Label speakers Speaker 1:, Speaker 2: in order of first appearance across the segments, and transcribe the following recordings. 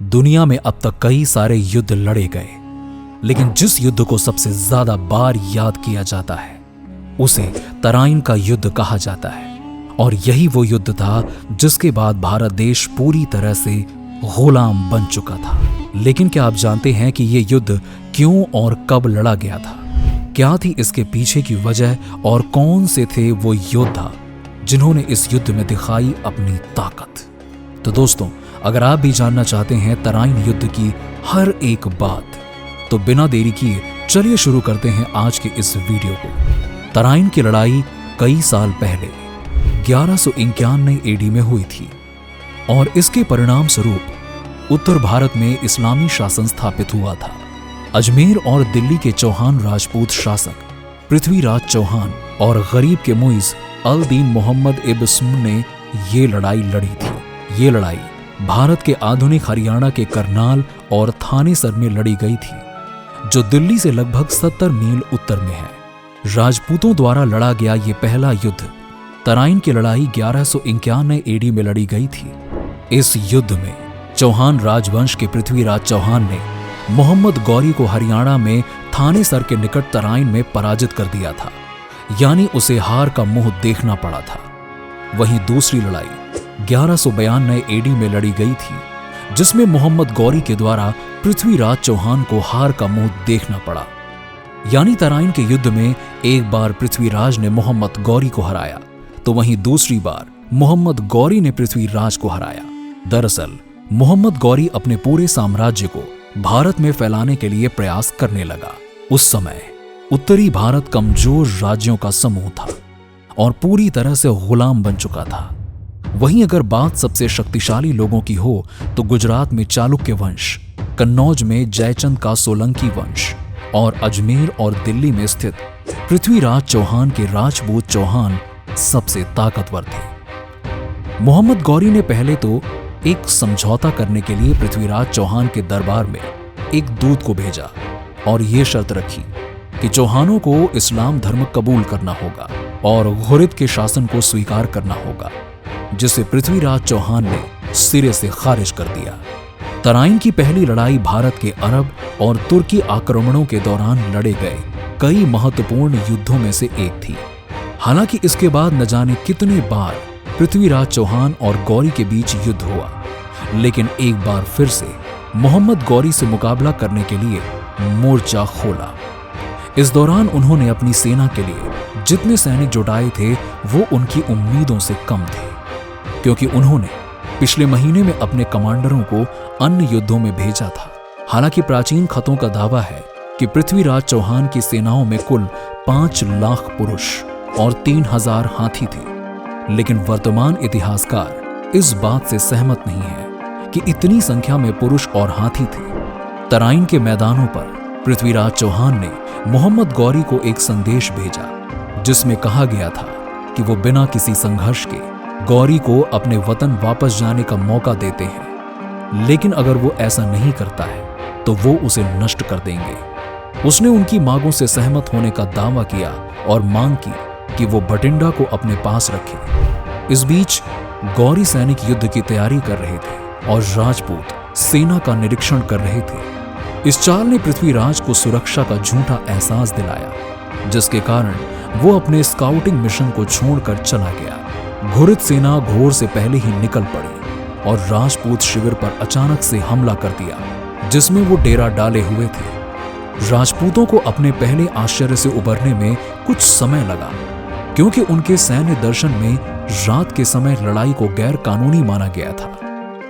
Speaker 1: दुनिया में अब तक कई सारे युद्ध लड़े गए, लेकिन जिस युद्ध को सबसे ज्यादा बार याद किया जाता है उसे तराइन का युद्ध कहा जाता है। और यही वो युद्ध था जिसके बाद भारत देश पूरी तरह से गुलाम बन चुका था। लेकिन क्या आप जानते हैं कि ये युद्ध क्यों और कब लड़ा गया था? क्या थी इसके पीछे की वजह और कौन से थे वो योद्धा जिन्होंने इस युद्ध में दिखाई अपनी ताकत? तो दोस्तों, अगर आप भी जानना चाहते हैं तराइन युद्ध की हर एक बात, तो बिना देरी किए चलिए शुरू करते हैं आज के इस वीडियो को। तराइन की लड़ाई कई साल पहले 1191 एडी में हुई थी और इसके परिणाम स्वरूप उत्तर भारत में इस्लामी शासन स्थापित हुआ था। अजमेर और दिल्ली के चौहान राजपूत शासक पृथ्वीराज चौहान और गरीब के मुइज अल दीन मोहम्मद इब्न ने ये लड़ाई लड़ी थी। ये लड़ाई भारत के आधुनिक हरियाणा के करनाल और थानेसर में लड़ी गई थी, जो दिल्ली से लगभग 70 मील उत्तर में है। राजपूतों द्वारा लड़ा गया ये पहला युद्ध तराइन की लड़ाई 1191 एडी में लड़ी गई थी। इस युद्ध में चौहान राजवंश के पृथ्वीराज चौहान ने मोहम्मद गौरी को हरियाणा में थानेसर के निकट तराइन में पराजित कर दिया था, यानी उसे हार का मुंह देखना पड़ा था। वहीं दूसरी लड़ाई 1192 एडी में लड़ी गई थी, जिसमें मोहम्मद गौरी के द्वारा पृथ्वीराज चौहान को हार का मुंह देखना पड़ा। यानी तराइन के युद्ध में एक बार पृथ्वीराज ने मोहम्मद गौरी को हराया, तो वहीं दूसरी बार मोहम्मद गौरी ने पृथ्वीराज को हराया। दरअसल मोहम्मद गौरी अपने पूरे साम्राज्य को भारत में फैलाने के लिए प्रयास करने लगा। उस समय उत्तरी भारत कमजोर राज्यों का समूह था और पूरी तरह से गुलाम बन चुका था। वहीं अगर बात सबसे शक्तिशाली लोगों की हो तो गुजरात में चालुक्य वंश, कन्नौज में जयचंद का सोलंकी वंश और अजमेर और दिल्ली में स्थित पृथ्वीराज चौहान के राजपूत चौहान सबसे ताकतवर थे। मोहम्मद गौरी ने पहले तो एक समझौता करने के लिए पृथ्वीराज चौहान के दरबार में एक दूत को भेजा और ये शर्त रखी कि चौहानों को इस्लाम धर्म कबूल करना होगा और घुरिद के शासन को स्वीकार करना होगा, जिसे पृथ्वीराज चौहान ने सिरे से खारिज कर दिया। तराइन की पहली लड़ाई भारत के अरब और तुर्की आक्रमणों के दौरान लड़े गए कई महत्वपूर्ण युद्धों में से एक थी। हालांकि इसके बाद न जाने कितने बार पृथ्वीराज चौहान और गौरी के बीच युद्ध हुआ, लेकिन एक बार फिर से मोहम्मद गौरी से मुकाबला करने के लिए मोर्चा खोला। इस दौरान उन्होंने अपनी सेना के लिए जितने सैनिक जुटाए थे वो उनकी उम्मीदों से कम थे, क्योंकि उन्होंने पिछले महीने में अपने कमांडरों को अन्य युद्धों में भेजा था। हालांकि प्राचीन खतों का दावा है कि पृथ्वीराज चौहान की सेनाओं में कुल 5 लाख पुरुष और 3000 हाथी थे, लेकिन वर्तमान इतिहासकार इस बात से सहमत नहीं है कि इतनी संख्या में पुरुष और हाथी थे। तराइन के मैदानों पर पृथ्वीराज चौहान ने मोहम्मद गौरी को एक संदेश भेजा, जिसमें कहा गया था कि वो बिना किसी संघर्ष के गौरी को अपने वतन वापस जाने का मौका देते हैं, लेकिन अगर वो ऐसा नहीं करता है तो वो उसे नष्ट कर देंगे। उसने उनकी मांगों से सहमत होने का दावा किया और मांग की कि वो भटिंडा को अपने पास रखे। इस बीच गौरी सैनिक युद्ध की तैयारी कर रहे थे और राजपूत सेना का निरीक्षण कर रहे थे। इस चाल ने पृथ्वीराज को सुरक्षा का झूठा एहसास दिलाया, जिसके कारण वो अपने स्काउटिंग मिशन को छोड़कर चला गया। घुरिद सेना घोर से पहले ही निकल पड़ी और राजपूत शिविर पर अचानक से हमला कर दिया, जिसमें वो डेरा डाले हुए थे। राजपूतों को अपने पहले आश्चर्य से उबरने में कुछ समय लगा, क्योंकि उनके सैन्य दर्शन में रात के समय लड़ाई को गैर कानूनी माना गया था।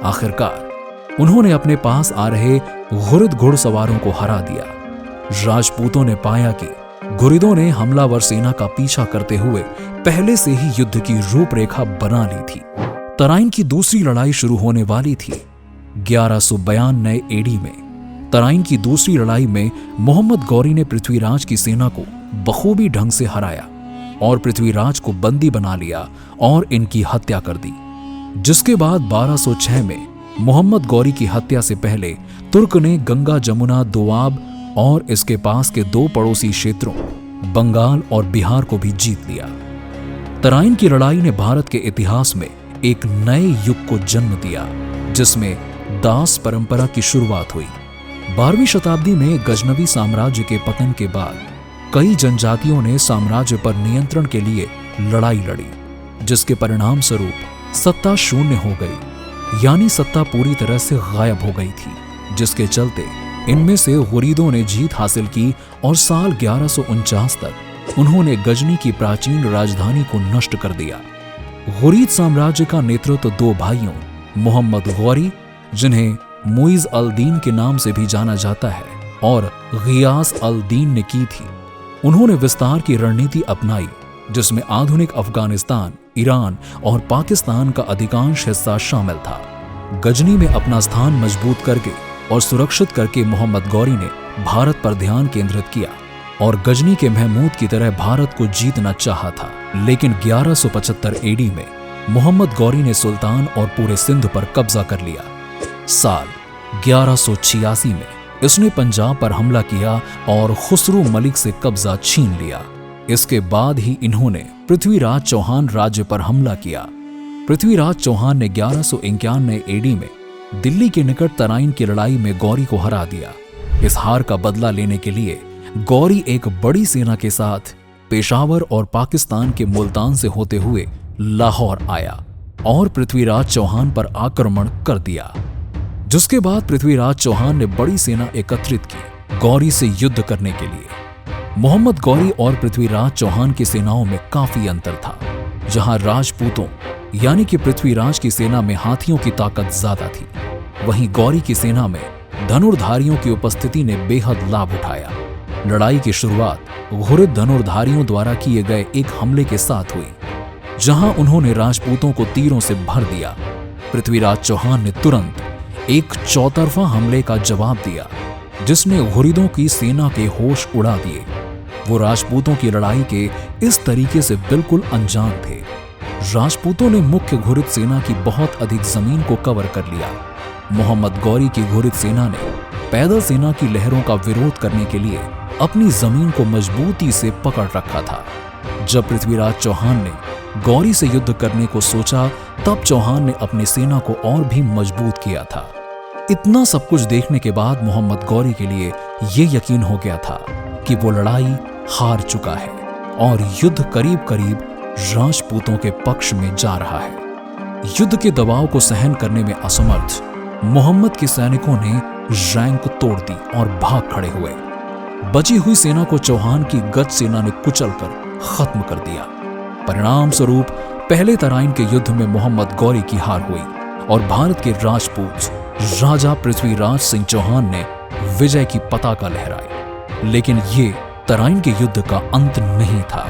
Speaker 1: आखिरकार उन्होंने अपने पास आ रहे घुरिद घुड़सवारों को हरा दिया। राजपूतों ने पाया कि घुरिदों ने हमलावर सेना का पीछा करते हुए पहले से ही युद्ध की रूपरेखा बना ली थी। तराइन की दूसरी लड़ाई शुरू होने वाली थी 1192 एडी में। तराइन की दूसरी लड़ाई में मोहम्मद गौरी ने पृथ्वीराज की सेना को बखूबी ढंग से हराया और पृथ्वीराज को बंदी बना लिया और इनकी हत्या कर दी। जिसके बाद 1206 में मोहम्मद गौरी की हत्या से पहले तुर्क ने गंगा, जमुना, दोआब और इसके पास के 2 पड़ोसी क्षेत्रों बंगाल और बिहार को भी जीत लिया। तराइन की लड़ाई ने भारत के इतिहास में एक नए युग को जन्म दिया, जिसमें दास परंपरा की शुरुआत हुई। 12वीं शताब्दी में गजनवी साम्राज्य के पतन के बाद कई जनजातियों ने साम्राज्य पर नियंत्रण के लिए लड़ाई लड़ी, जिसके परिणाम स्वरूप सत्ता शून्य हो गई, यानी सत्ता पूरी तरह से गायब हो गई थी, जिसके चलते इनमें से गुरीदों ने जीत हासिल की और साल 1149 तक उन्होंने गजनी की प्राचीन राजधानी को नष्ट कर दिया। गुरीद साम्राज्य का नेतृत्व दो भाइयों मोहम्मद गौरी, जिन्हें मुइज अल दीन के नाम से भी जाना जाता है, और गियास अल दीन ने की थी। उन्होंने विस्तार की रणनीति अपनाई, जिसमें आधुनिक अफगानिस्तान, ईरान और पाकिस्तान का अधिकांश हिस्सा शामिल था। गजनी में अपना स्थान मजबूत करके और सुरक्षित करके मोहम्मद गौरी ने भारत पर ध्यान केंद्रित किया और गजनी के महमूद की तरह भारत को जीतना चाहा था। लेकिन 1175 एडी में मोहम्मद गौरी ने सुल्तान और पूरे सिंध पर कब्जा कर लिया। साल 1186 में इसने पंजाब पर हमला किया और खुसरो मलिक से कब्जा छीन लिया। इसके बाद ही इन्होंने पृथ्वीराज चौहान राज्य पर हमला किया। पृथ्वीराज चौहान ने 1191 एडी में दिल्ली के निकट तराइन की लड़ाई में गौरी को हरा दिया। इस हार का बदला लेने के लिए गौरी एक बड़ी सेना के साथ पेशावर और पाकिस्तान के मुल्तान से होते हुए लाहौर आया और पृथ्वीराज चौहान पर आक्रमण कर दिया, जिसके बाद पृथ्वीराज चौहान ने बड़ी सेना एकत्रित की गौरी से युद्ध करने के लिए। मोहम्मद गौरी और पृथ्वीराज चौहान की सेनाओं में काफी अंतर था। जहां राजपूतों यानी कि पृथ्वीराज की सेना में हाथियों की ताकत ज्यादा थी, वहीं गौरी की सेना में धनुर्धारियों की उपस्थिति ने बेहद लाभ उठाया। लड़ाई की शुरुआत घुरिद धनुर्धारियों द्वारा किए गए एक हमले के साथ हुई, जहां उन्होंने राजपूतों को तीरों से भर दिया। पृथ्वीराज चौहान ने तुरंत एक चौतरफा हमले का जवाब दिया, जिसने घुरिदों की सेना के होश उड़ा दिए। वो राजपूतों की लड़ाई के इस तरीके से बिल्कुल अनजान थे। राजपूतों ने मुख्य घुरिद सेना की बहुत अधिक जमीन को कवर कर लिया। मोहम्मद गौरी की घुरिद सेना ने पैदल सेना की लहरों का विरोध करने के लिए अपनी जमीन को मजबूती से पकड़ रखा था। जब पृथ्वीराज चौहान ने गौरी से युद्ध करने को सोचा, तब चौहान ने अपनी सेना को और भी मजबूत किया था। इतना सब कुछ देखने के बाद मोहम्मद गौरी के लिए यह यकीन हो गया था कि वो लड़ाई हार चुका है और युद्ध करीब करीब राजपूतों के पक्ष में जा रहा है। युद्ध के दबाव को सहन करने में असमर्थ मोहम्मद के सैनिकों ने रैंक तोड़ दी और भाग खड़े हुए। बची हुई सेना को चौहान की गज सेना ने कुचलकर खत्म कर दिया। परिणाम स्वरूप पहले तराइन के युद्ध में मोहम्मद गौरी की हार हुई और भारत के राजपूत राजा पृथ्वीराज सिंह चौहान ने विजय की पताका लहराई। लेकिन ये तराइन के युद्ध का अंत नहीं था।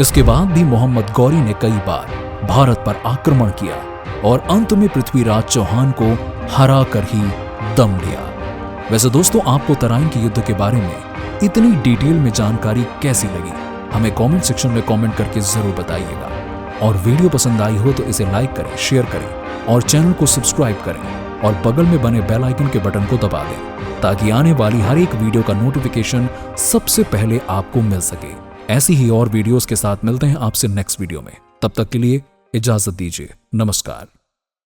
Speaker 1: इसके बाद भी मोहम्मद गौरी ने कई बार भारत पर आक्रमण किया और अंत में पृथ्वीराज चौहान को हरा कर ही दम लिया। वैसे दोस्तों, आपको तराइन के युद्ध के बारे में इतनी डिटेल में जानकारी कैसी लगी, हमें कमेंट सेक्शन में कमेंट करके जरूर बताइएगा। और वीडियो पसंद आई हो तो इसे लाइक करें, शेयर करें और चैनल को सब्सक्राइब करें और बगल में बने बेल आइकन के बटन को दबा दें, ताकि आने वाली हर एक वीडियो का नोटिफिकेशन सबसे पहले आपको मिल सके। ऐसी ही और वीडियोस के साथ मिलते हैं आपसे नेक्स्ट वीडियो में। तब तक के लिए इजाजत दीजिए। नमस्कार।